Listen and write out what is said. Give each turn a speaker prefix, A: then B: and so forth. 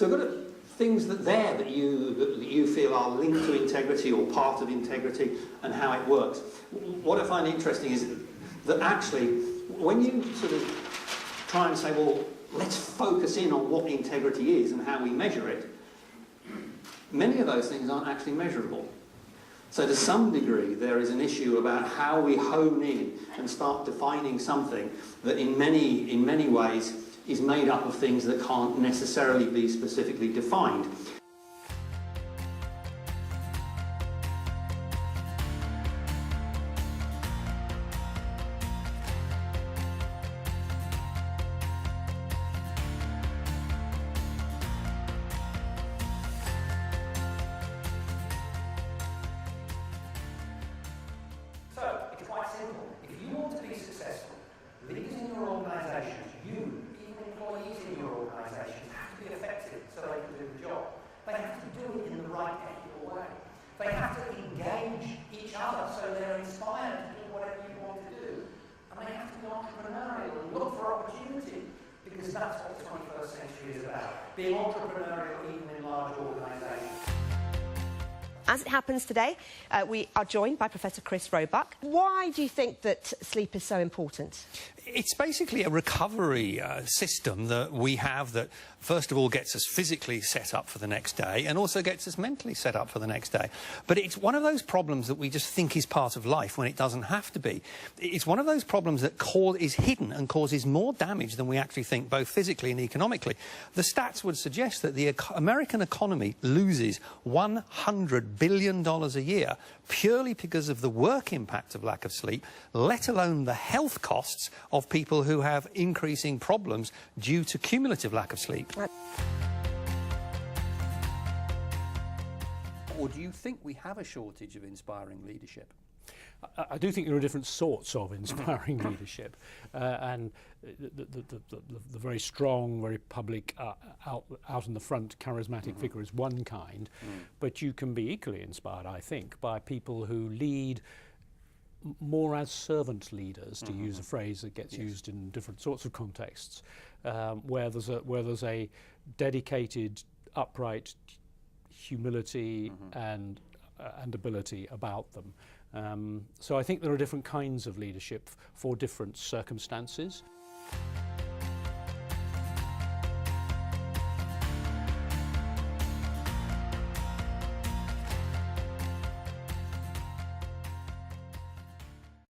A: So I've got things that you feel are linked to integrity or part of integrity and how it works. What I find interesting is that actually, when you sort of try and say, well, let's focus in on what integrity is and how we measure it, many of those things aren't actually measurable. So to some degree, there is an issue about how we hone in and start defining something that in many ways is made up of things that can't necessarily be specifically defined.
B: So, it's quite simple. If you want to be successful, leaders in your organisations, you, even employees in your organisations, have to be effective so they can do the job. They have to do it in the right ethical way. They have to engage each other so they're inspired to do whatever you want to do. And they have to be entrepreneurial and look for opportunity, because that's what the 21st century is about. Being entrepreneurial even in large organisations.
C: As it happens today, we are joined by Professor Chris Roebuck. Why do you think that sleep is so important?
D: It's basically a recovery system that we have that, first of all, gets us physically set up for the next day and also gets us mentally set up for the next day. But it's one of those problems that we just think is part of life when it doesn't have to be. It's one of those problems that is hidden and causes more damage than we actually think, both physically and economically. The stats would suggest that the American economy loses $100 billion a year purely because of the work impact of lack of sleep, let alone the health costs of people who have increasing problems due to cumulative lack of sleep. Or do you think we have a shortage of inspiring leadership?
E: I do think there are different sorts of inspiring leadership, and the very strong, very public, out in the front, charismatic figure is one kind, but you can be equally inspired, I think, by people who lead more as servant leaders, to use a phrase that gets used in different sorts of contexts, where there's a dedicated, upright humility and ability about them. So I think there are different kinds of leadership for different circumstances.